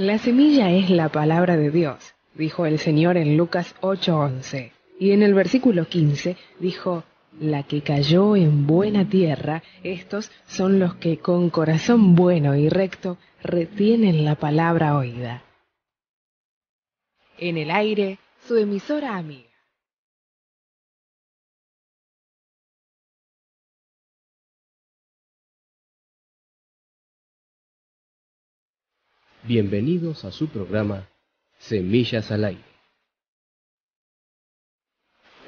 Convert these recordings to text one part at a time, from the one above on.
La semilla es la palabra de Dios, dijo el Señor en Lucas 8:11. Y en el versículo 15 dijo, la que cayó en buena tierra, estos son los que con corazón bueno y recto retienen la palabra oída. En el aire, su emisora amiga. Bienvenidos a su programa Semillas al Aire,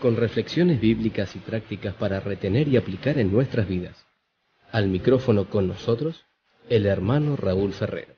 con reflexiones bíblicas y prácticas para retener y aplicar en nuestras vidas. Al micrófono con nosotros, el hermano Raúl Ferrero.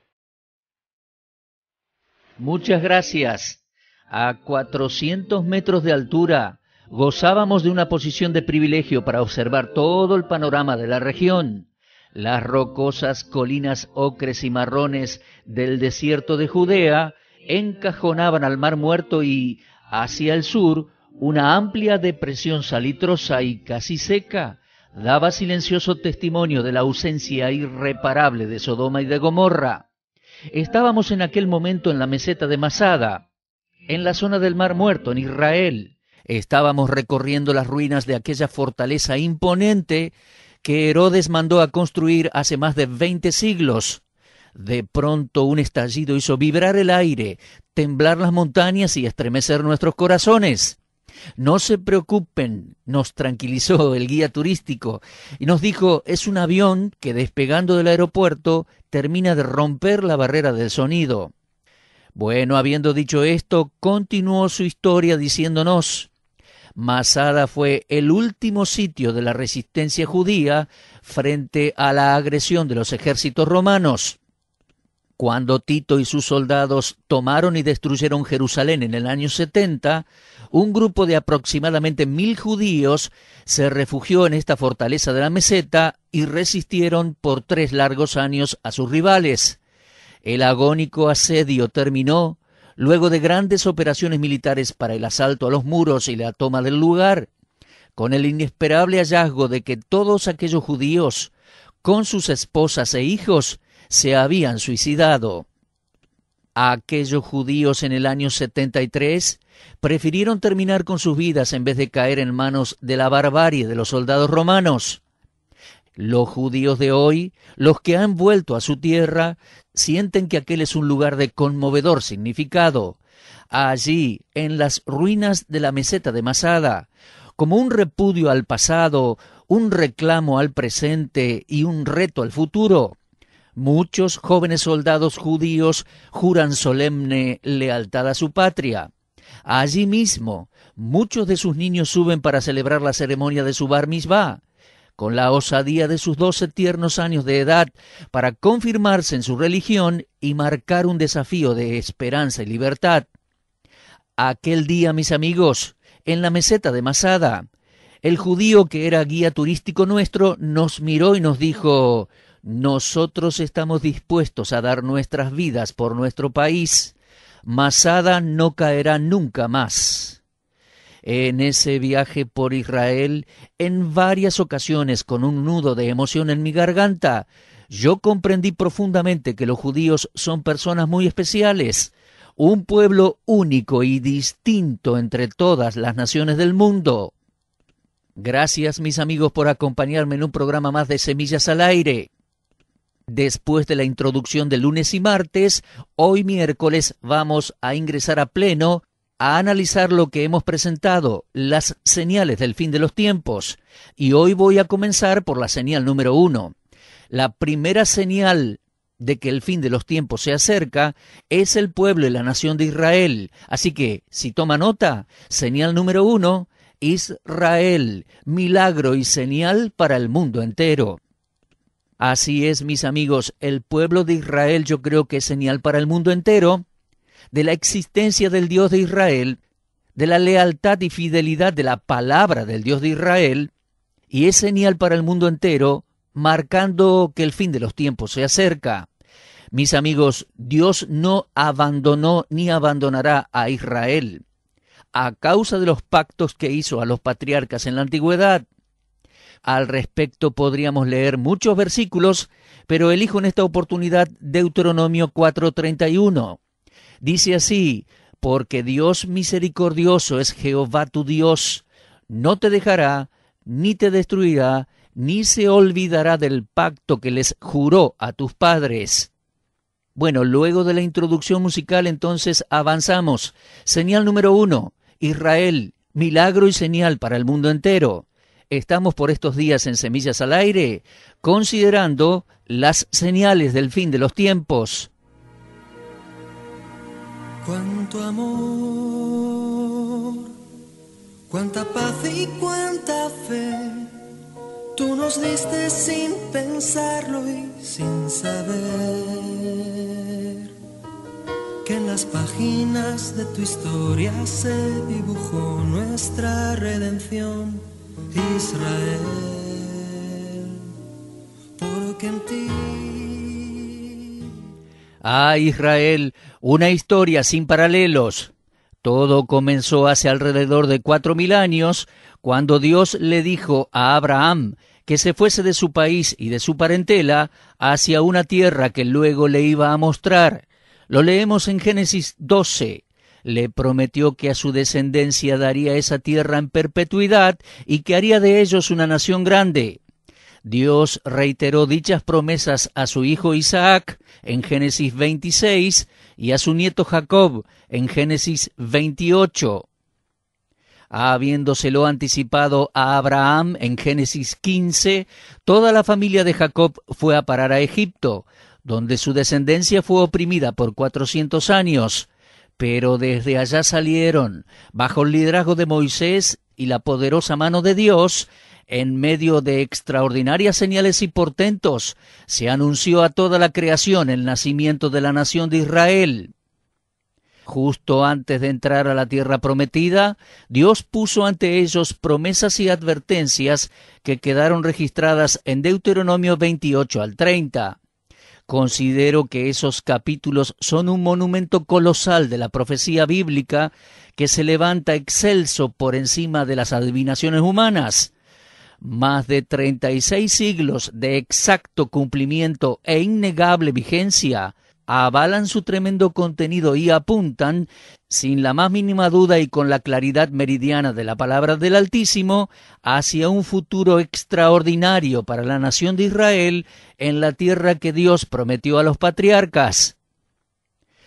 Muchas gracias. A 400 metros de altura, gozábamos de una posición de privilegio para observar todo el panorama de la región. Las rocosas colinas ocres y marrones del desierto de Judea encajonaban al Mar Muerto y, hacia el sur, una amplia depresión salitrosa y casi seca daba silencioso testimonio de la ausencia irreparable de Sodoma y de Gomorra. Estábamos en aquel momento en la meseta de Masada, en la zona del Mar Muerto, en Israel. Estábamos recorriendo las ruinas de aquella fortaleza imponente que Herodes mandó a construir hace más de 20 siglos. De pronto un estallido hizo vibrar el aire, temblar las montañas y estremecer nuestros corazones. No se preocupen, nos tranquilizó el guía turístico y nos dijo, es un avión que despegando del aeropuerto termina de romper la barrera del sonido. Bueno, habiendo dicho esto, continuó su historia diciéndonos, Masada fue el último sitio de la resistencia judía frente a la agresión de los ejércitos romanos. Cuando Tito y sus soldados tomaron y destruyeron Jerusalén en el año 70, un grupo de aproximadamente 1000 judíos se refugió en esta fortaleza de la meseta y resistieron por 3 largos años a sus rivales. El agónico asedio terminó luego de grandes operaciones militares para el asalto a los muros y la toma del lugar, con el inesperable hallazgo de que todos aquellos judíos, con sus esposas e hijos, se habían suicidado. Aquellos judíos en el año 73 prefirieron terminar con sus vidas en vez de caer en manos de la barbarie de los soldados romanos. Los judíos de hoy, los que han vuelto a su tierra, sienten que aquel es un lugar de conmovedor significado. Allí, en las ruinas de la meseta de Masada, como un repudio al pasado, un reclamo al presente y un reto al futuro, muchos jóvenes soldados judíos juran solemne lealtad a su patria. Allí mismo, muchos de sus niños suben para celebrar la ceremonia de su bar mitzvah, con la osadía de sus 12 tiernos años de edad, para confirmarse en su religión y marcar un desafío de esperanza y libertad. Aquel día, mis amigos, en la meseta de Masada, el judío que era guía turístico nuestro nos miró y nos dijo, nosotros estamos dispuestos a dar nuestras vidas por nuestro país. Masada no caerá nunca más. En ese viaje por Israel, en varias ocasiones con un nudo de emoción en mi garganta, yo comprendí profundamente que los judíos son personas muy especiales, un pueblo único y distinto entre todas las naciones del mundo. Gracias, mis amigos, por acompañarme en un programa más de Semillas al Aire. Después de la introducción de lunes y martes, hoy miércoles vamos a ingresar a pleno a analizar lo que hemos presentado, las señales del fin de los tiempos. Y hoy voy a comenzar por la señal número 1. La primera señal de que el fin de los tiempos se acerca es el pueblo y la nación de Israel. Así que, si toma nota, señal número 1, Israel, milagro y señal para el mundo entero. Así es, mis amigos, el pueblo de Israel yo creo que es señal para el mundo entero de la existencia del Dios de Israel, de la lealtad y fidelidad de la palabra del Dios de Israel, y es señal para el mundo entero, marcando que el fin de los tiempos se acerca. Mis amigos, Dios no abandonó ni abandonará a Israel a causa de los pactos que hizo a los patriarcas en la antigüedad. Al respecto podríamos leer muchos versículos, pero elijo en esta oportunidad Deuteronomio 4:31. Dice así: porque Dios misericordioso es Jehová tu Dios, no te dejará, ni te destruirá, ni se olvidará del pacto que les juró a tus padres. Bueno, luego de la introducción musical entonces avanzamos. Señal número 1, Israel, milagro y señal para el mundo entero. Estamos por estos días en Semillas al Aire, considerando las señales del fin de los tiempos. Cuánto amor, cuánta paz y cuánta fe, tú nos diste sin pensarlo y sin saber que en las páginas de tu historia se dibujó nuestra redención, Israel, porque en ti... Ah, Israel, una historia sin paralelos. Todo comenzó hace alrededor de 4000 años, cuando Dios le dijo a Abraham que se fuese de su país y de su parentela hacia una tierra que luego le iba a mostrar. Lo leemos en Génesis 12. Le prometió que a su descendencia daría esa tierra en perpetuidad y que haría de ellos una nación grande. Dios reiteró dichas promesas a su hijo Isaac en Génesis 26 y a su nieto Jacob en Génesis 28. Habiéndoselo anticipado a Abraham en Génesis 15, toda la familia de Jacob fue a parar a Egipto, donde su descendencia fue oprimida por 400 años. Pero desde allá salieron, bajo el liderazgo de Moisés y la poderosa mano de Dios, en medio de extraordinarias señales y portentos, se anunció a toda la creación el nacimiento de la nación de Israel. Justo antes de entrar a la tierra prometida, Dios puso ante ellos promesas y advertencias que quedaron registradas en Deuteronomio 28 al 30. Considero que esos capítulos son un monumento colosal de la profecía bíblica que se levanta excelso por encima de las adivinaciones humanas. Más de 36 siglos de exacto cumplimiento e innegable vigencia avalan su tremendo contenido y apuntan, sin la más mínima duda y con la claridad meridiana de la palabra del Altísimo, hacia un futuro extraordinario para la nación de Israel en la tierra que Dios prometió a los patriarcas.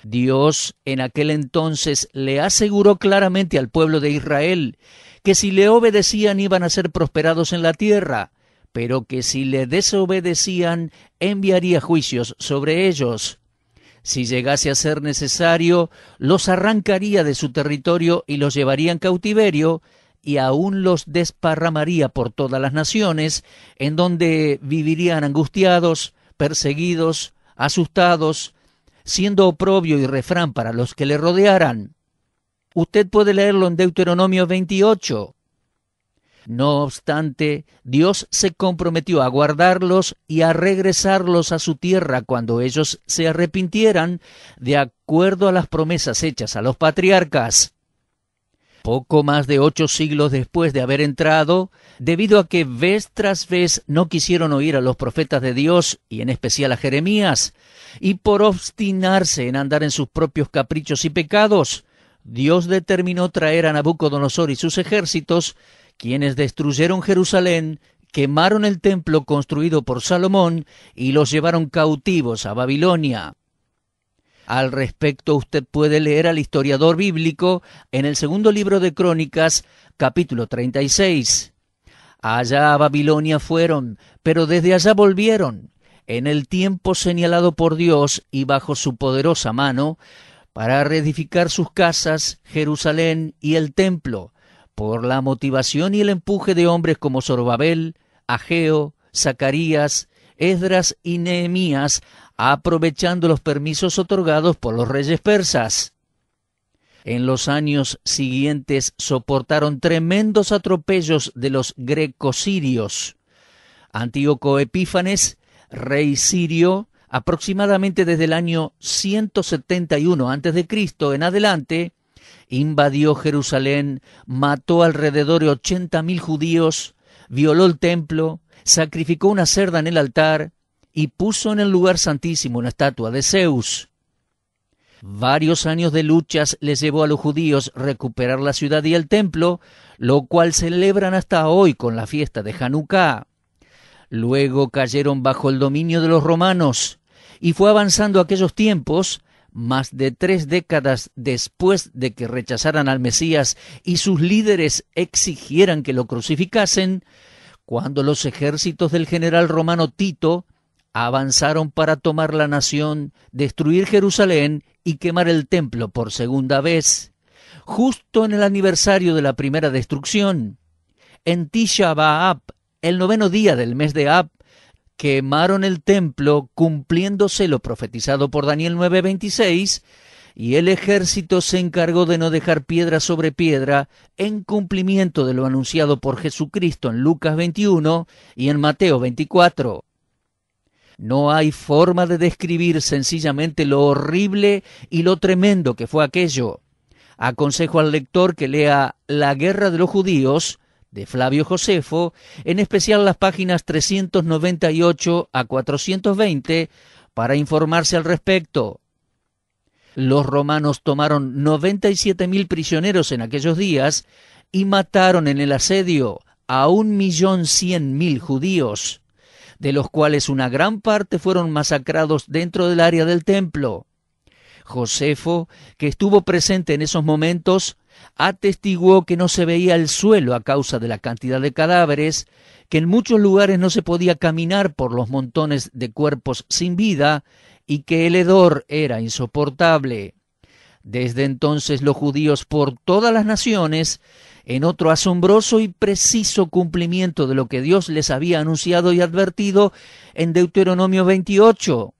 Dios en aquel entonces le aseguró claramente al pueblo de Israel que si le obedecían iban a ser prosperados en la tierra, pero que si le desobedecían enviaría juicios sobre ellos. Si llegase a ser necesario, los arrancaría de su territorio y los llevaría en cautiverio, y aún los desparramaría por todas las naciones, en donde vivirían angustiados, perseguidos, asustados, siendo oprobio y refrán para los que le rodearan. Usted puede leerlo en Deuteronomio 28. No obstante, Dios se comprometió a guardarlos y a regresarlos a su tierra cuando ellos se arrepintieran, de acuerdo a las promesas hechas a los patriarcas. Poco más de 8 siglos después de haber entrado, debido a que vez tras vez no quisieron oír a los profetas de Dios, y en especial a Jeremías, y por obstinarse en andar en sus propios caprichos y pecados, Dios determinó traer a Nabucodonosor y sus ejércitos, quienes destruyeron Jerusalén, quemaron el templo construido por Salomón y los llevaron cautivos a Babilonia. Al respecto usted puede leer al historiador bíblico en el segundo libro de Crónicas, capítulo 36. Allá a Babilonia fueron, pero desde allá volvieron, en el tiempo señalado por Dios y bajo su poderosa mano, para reedificar sus casas, Jerusalén y el templo, por la motivación y el empuje de hombres como Zorobabel, Ageo, Zacarías, Esdras y Nehemías, aprovechando los permisos otorgados por los reyes persas. En los años siguientes soportaron tremendos atropellos de los greco-sirios. Antíoco Epífanes, rey sirio, aproximadamente desde el año 171 a.C. en adelante, invadió Jerusalén, mató alrededor de 80.000 judíos, violó el templo, sacrificó una cerda en el altar y puso en el lugar santísimo una estatua de Zeus. Varios años de luchas les llevó a los judíos recuperar la ciudad y el templo, lo cual celebran hasta hoy con la fiesta de Hanukkah. Luego cayeron bajo el dominio de los romanos, y fue avanzando aquellos tiempos, más de 3 décadas después de que rechazaran al Mesías y sus líderes exigieran que lo crucificasen, cuando los ejércitos del general romano Tito avanzaron para tomar la nación, destruir Jerusalén y quemar el templo por segunda vez, justo en el aniversario de la primera destrucción. En Tisha B'Av, el 9º día del mes de Ab, quemaron el templo, cumpliéndose lo profetizado por Daniel 9:26, y el ejército se encargó de no dejar piedra sobre piedra en cumplimiento de lo anunciado por Jesucristo en Lucas 21 y en Mateo 24. No hay forma de describir sencillamente lo horrible y lo tremendo que fue aquello. Aconsejo al lector que lea La Guerra de los Judíos, de Flavio Josefo, en especial las páginas 398 a 420, para informarse al respecto. Los romanos tomaron 97.000 prisioneros en aquellos días y mataron en el asedio a 1.100.000 judíos, de los cuales una gran parte fueron masacrados dentro del área del templo. Josefo, que estuvo presente en esos momentos, atestiguó que no se veía el suelo a causa de la cantidad de cadáveres, que en muchos lugares no se podía caminar por los montones de cuerpos sin vida y que el hedor era insoportable. Desde entonces los judíos por todas las naciones, en otro asombroso y preciso cumplimiento de lo que Dios les había anunciado y advertido en Deuteronomio 28,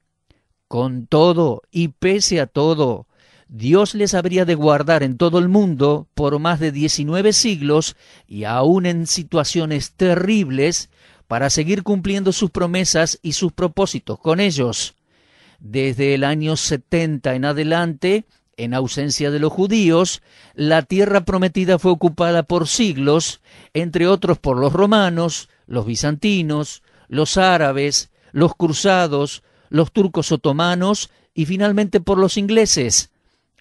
con todo y pese a todo, Dios les habría de guardar en todo el mundo por más de 19 siglos y aún en situaciones terribles para seguir cumpliendo sus promesas y sus propósitos con ellos. Desde el año 70 en adelante, en ausencia de los judíos, la tierra prometida fue ocupada por siglos, entre otros por los romanos, los bizantinos, los árabes, los cruzados, los turcos otomanos y finalmente por los ingleses,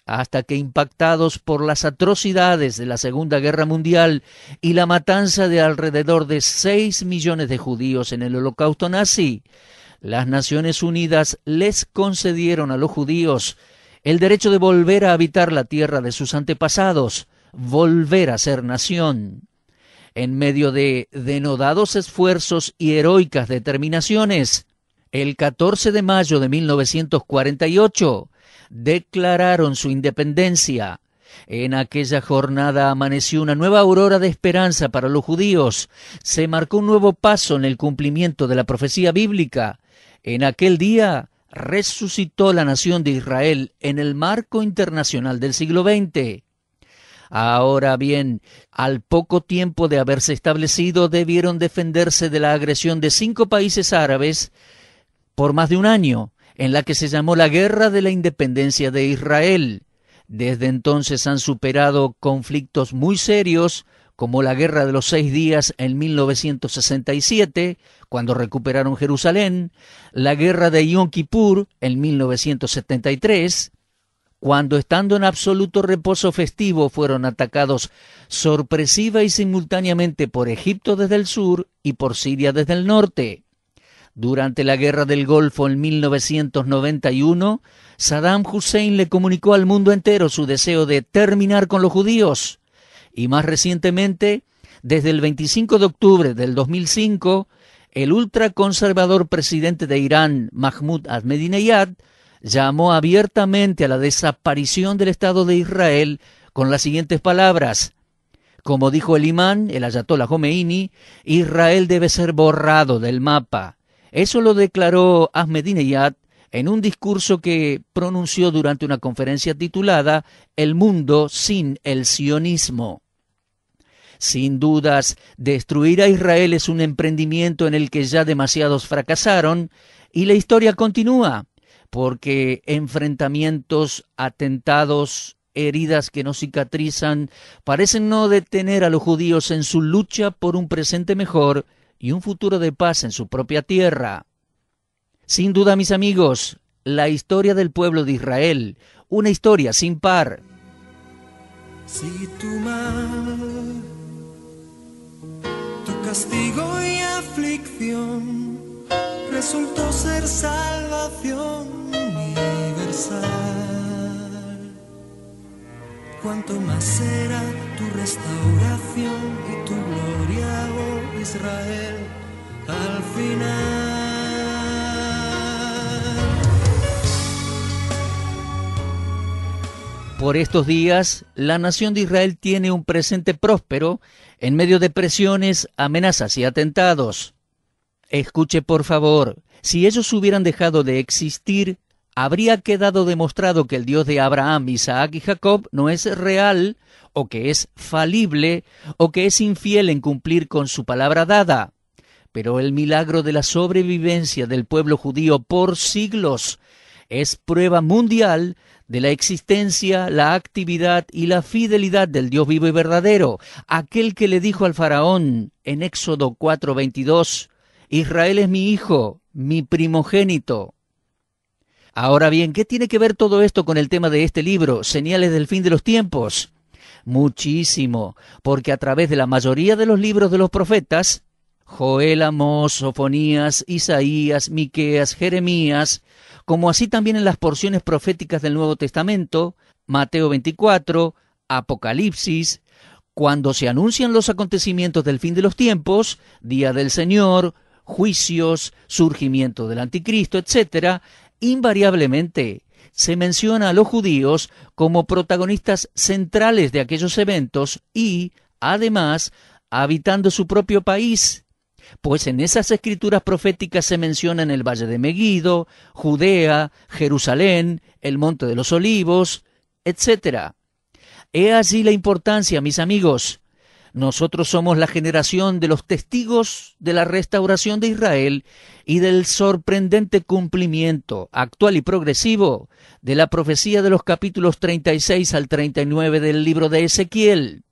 hasta que impactados por las atrocidades de la Segunda Guerra Mundial y la matanza de alrededor de 6 millones de judíos en el Holocausto nazi, las Naciones Unidas les concedieron a los judíos el derecho de volver a habitar la tierra de sus antepasados, volver a ser nación. En medio de denodados esfuerzos y heroicas determinaciones, el 14 de mayo de 1948, declararon su independencia. En aquella jornada amaneció una nueva aurora de esperanza para los judíos. Se marcó un nuevo paso en el cumplimiento de la profecía bíblica. En aquel día resucitó la nación de Israel en el marco internacional del siglo XX. Ahora bien, al poco tiempo de haberse establecido, debieron defenderse de la agresión de 5 países árabes por más de un año, en la que se llamó la Guerra de la Independencia de Israel. Desde entonces han superado conflictos muy serios, como la Guerra de los 6 Días en 1967, cuando recuperaron Jerusalén, la Guerra de Yom Kippur en 1973, cuando estando en absoluto reposo festivo fueron atacados sorpresiva y simultáneamente por Egipto desde el sur y por Siria desde el norte. Durante la Guerra del Golfo en 1991, Saddam Hussein le comunicó al mundo entero su deseo de terminar con los judíos. Y más recientemente, desde el 25 de octubre del 2005, el ultraconservador presidente de Irán, Mahmoud Ahmadinejad, llamó abiertamente a la desaparición del Estado de Israel con las siguientes palabras: como dijo el imán, el ayatolá Jomeini, Israel debe ser borrado del mapa. Eso lo declaró Ahmadinejad en un discurso que pronunció durante una conferencia titulada El mundo sin el sionismo. Sin dudas, destruir a Israel es un emprendimiento en el que ya demasiados fracasaron, y la historia continúa, porque enfrentamientos, atentados, heridas que no cicatrizan, parecen no detener a los judíos en su lucha por un presente mejor y un futuro de paz en su propia tierra. Sin duda, mis amigos, la historia del pueblo de Israel, una historia sin par. Si tu mal, tu castigo y aflicción resultó ser salvación universal, cuánto más será tu restauración y tu gloria, oh Israel, al final. Por estos días, la nación de Israel tiene un presente próspero en medio de presiones, amenazas y atentados. Escuche, por favor, si ellos hubieran dejado de existir, habría quedado demostrado que el Dios de Abraham, Isaac y Jacob no es real, o que es falible, o que es infiel en cumplir con su palabra dada. Pero el milagro de la sobrevivencia del pueblo judío por siglos es prueba mundial de la existencia, la actividad y la fidelidad del Dios vivo y verdadero, aquel que le dijo al faraón en Éxodo 4:22, Israel es mi hijo, mi primogénito. Ahora bien, ¿qué tiene que ver todo esto con el tema de este libro, Señales del fin de los tiempos? Muchísimo, porque a través de la mayoría de los libros de los profetas, Joel, Amós, Sofonías, Isaías, Miqueas, Jeremías, como así también en las porciones proféticas del Nuevo Testamento, Mateo 24, Apocalipsis, cuando se anuncian los acontecimientos del fin de los tiempos, día del Señor, juicios, surgimiento del anticristo, etc., invariablemente se menciona a los judíos como protagonistas centrales de aquellos eventos y, además, habitando su propio país, pues en esas escrituras proféticas se mencionan el Valle de Meguido, Judea, Jerusalén, el Monte de los Olivos, etc. He allí la importancia, mis amigos. Nosotros somos la generación de los testigos de la restauración de Israel y del sorprendente cumplimiento actual y progresivo de la profecía de los capítulos 36 al 39 del libro de Ezequiel.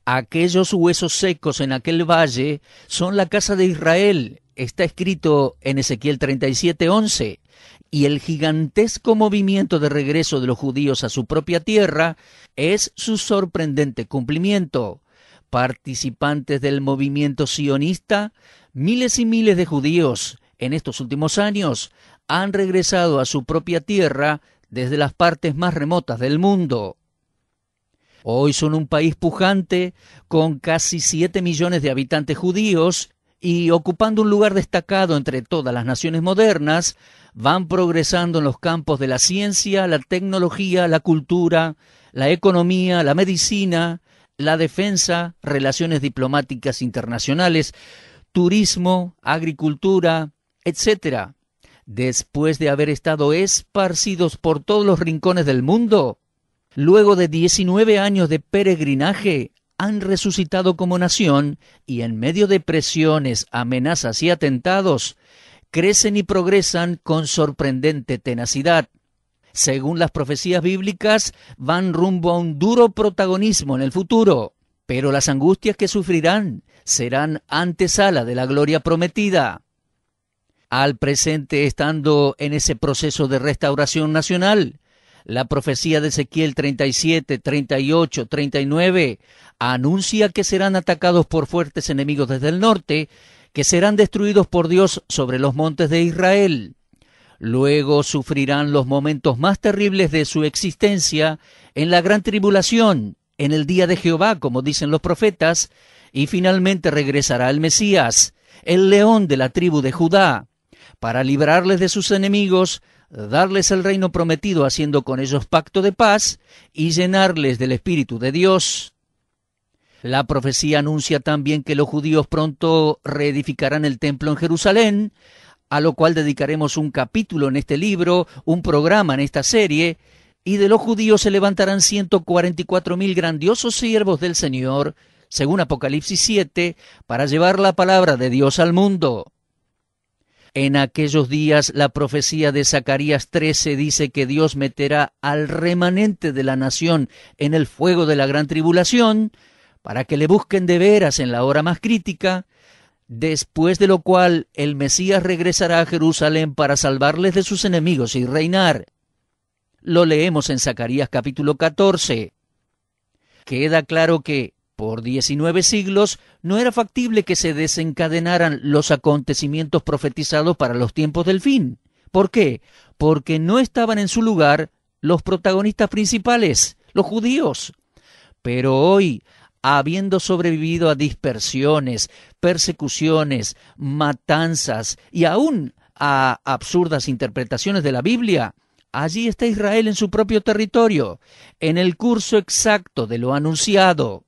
Aquellos huesos secos en aquel valle son la casa de Israel, está escrito en Ezequiel 37:11, y el gigantesco movimiento de regreso de los judíos a su propia tierra es su sorprendente cumplimiento. Participantes del movimiento sionista, miles y miles de judíos en estos últimos años han regresado a su propia tierra desde las partes más remotas del mundo. Hoy son un país pujante con casi 7 millones de habitantes judíos y ocupando un lugar destacado entre todas las naciones modernas, van progresando en los campos de la ciencia, la tecnología, la cultura, la economía, la medicina, la defensa, relaciones diplomáticas internacionales, turismo, agricultura, etc. Después de haber estado esparcidos por todos los rincones del mundo, luego de 19 años de peregrinaje, han resucitado como nación y en medio de presiones, amenazas y atentados, crecen y progresan con sorprendente tenacidad. Según las profecías bíblicas, van rumbo a un duro protagonismo en el futuro, pero las angustias que sufrirán serán antesala de la gloria prometida. Al presente, estando en ese proceso de restauración nacional, la profecía de Ezequiel 37, 38, 39 anuncia que serán atacados por fuertes enemigos desde el norte, que serán destruidos por Dios sobre los montes de Israel. Luego sufrirán los momentos más terribles de su existencia en la gran tribulación, en el día de Jehová, como dicen los profetas, y finalmente regresará el Mesías, el león de la tribu de Judá, para librarles de sus enemigos, darles el reino prometido haciendo con ellos pacto de paz y llenarles del Espíritu de Dios. La profecía anuncia también que los judíos pronto reedificarán el templo en Jerusalén, a lo cual dedicaremos un capítulo en este libro, un programa en esta serie, y de los judíos se levantarán 144,000 grandiosos siervos del Señor, según Apocalipsis 7, para llevar la palabra de Dios al mundo. En aquellos días la profecía de Zacarías 13 dice que Dios meterá al remanente de la nación en el fuego de la gran tribulación, para que le busquen de veras en la hora más crítica, después de lo cual el Mesías regresará a Jerusalén para salvarles de sus enemigos y reinar. Lo leemos en Zacarías capítulo 14. Queda claro que por 19 siglos no era factible que se desencadenaran los acontecimientos profetizados para los tiempos del fin. ¿Por qué? Porque no estaban en su lugar los protagonistas principales, los judíos. Pero hoy, habiendo sobrevivido a dispersiones, persecuciones, matanzas y aún a absurdas interpretaciones de la Biblia, allí está Israel en su propio territorio, en el curso exacto de lo anunciado.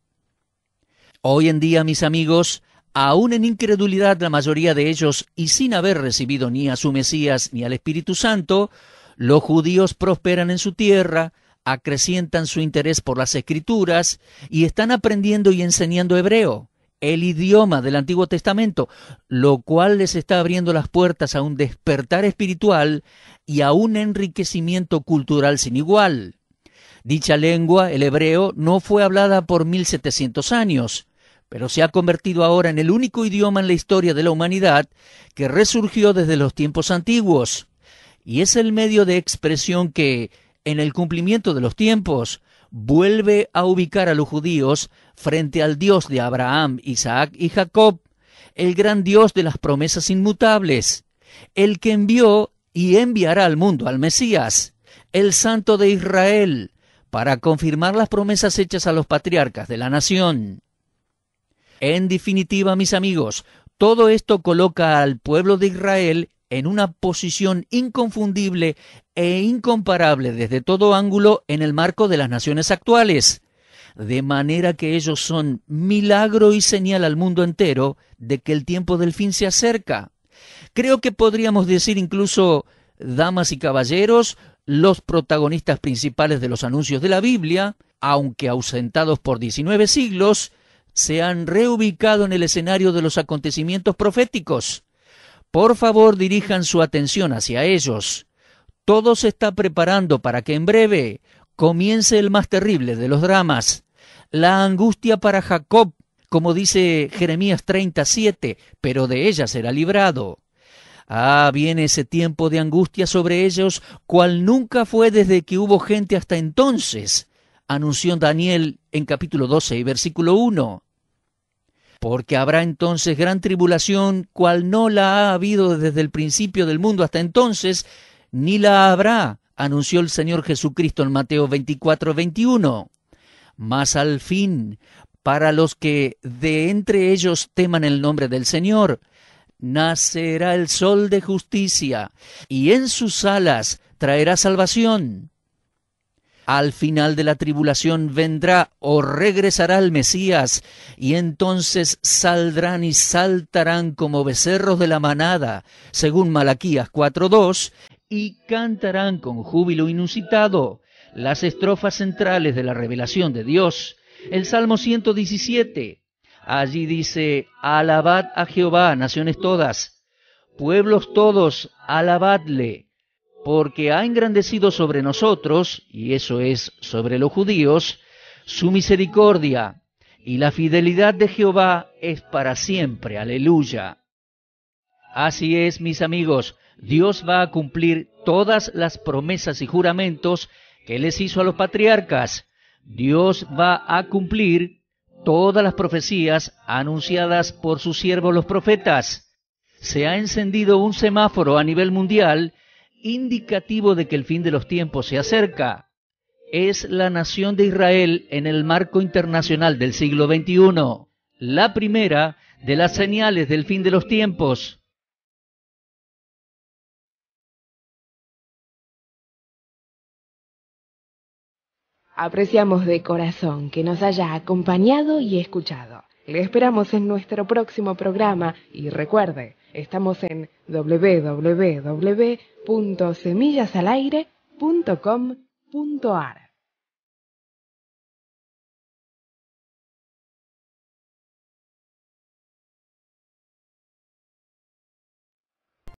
Hoy en día, mis amigos, aún en incredulidad la mayoría de ellos y sin haber recibido ni a su Mesías ni al Espíritu Santo, los judíos prosperan en su tierra, acrecientan su interés por las Escrituras y están aprendiendo y enseñando hebreo, el idioma del Antiguo Testamento, lo cual les está abriendo las puertas a un despertar espiritual y a un enriquecimiento cultural sin igual. Dicha lengua, el hebreo, no fue hablada por 1700 años, pero se ha convertido ahora en el único idioma en la historia de la humanidad que resurgió desde los tiempos antiguos, y es el medio de expresión que, en el cumplimiento de los tiempos, vuelve a ubicar a los judíos frente al Dios de Abraham, Isaac y Jacob, el gran Dios de las promesas inmutables, el que envió y enviará al mundo al Mesías, el Santo de Israel, para confirmar las promesas hechas a los patriarcas de la nación. En definitiva, mis amigos, todo esto coloca al pueblo de Israel en una posición inconfundible e incomparable desde todo ángulo en el marco de las naciones actuales, de manera que ellos son milagro y señal al mundo entero de que el tiempo del fin se acerca. Creo que podríamos decir incluso, damas y caballeros, los protagonistas principales de los anuncios de la Biblia, aunque ausentados por 19 siglos, se han reubicado en el escenario de los acontecimientos proféticos. Por favor, dirijan su atención hacia ellos. Todo se está preparando para que en breve comience el más terrible de los dramas, la angustia para Jacob, como dice Jeremías 37, pero de ella será librado. Viene ese tiempo de angustia sobre ellos, cual nunca fue desde que hubo gente hasta entonces, anunció Daniel en capítulo 12 y versículo 1. Porque habrá entonces gran tribulación, cual no la ha habido desde el principio del mundo hasta entonces, ni la habrá, anunció el Señor Jesucristo en Mateo 24:21. Mas al fin, para los que de entre ellos teman el nombre del Señor, nacerá el sol de justicia, y en sus alas traerá salvación. Al final de la tribulación vendrá o regresará el Mesías, y entonces saldrán y saltarán como becerros de la manada, según Malaquías 4:2, y cantarán con júbilo inusitado las estrofas centrales de la revelación de Dios. El Salmo 117, allí dice: alabad a Jehová, naciones todas, pueblos todos, alabadle, porque ha engrandecido sobre nosotros, y eso es sobre los judíos, su misericordia, y la fidelidad de Jehová es para siempre. Aleluya. Así es, mis amigos, Dios va a cumplir todas las promesas y juramentos que les hizo a los patriarcas. Dios va a cumplir todas las profecías anunciadas por sus siervos los profetas. Se ha encendido un semáforo a nivel mundial indicativo de que el fin de los tiempos se acerca. Es la nación de Israel en el marco internacional del siglo XXI, la primera de las señales del fin de los tiempos. Apreciamos de corazón que nos haya acompañado y escuchado. Le esperamos en nuestro próximo programa y recuerde, estamos en www.semillasalaire.com.ar.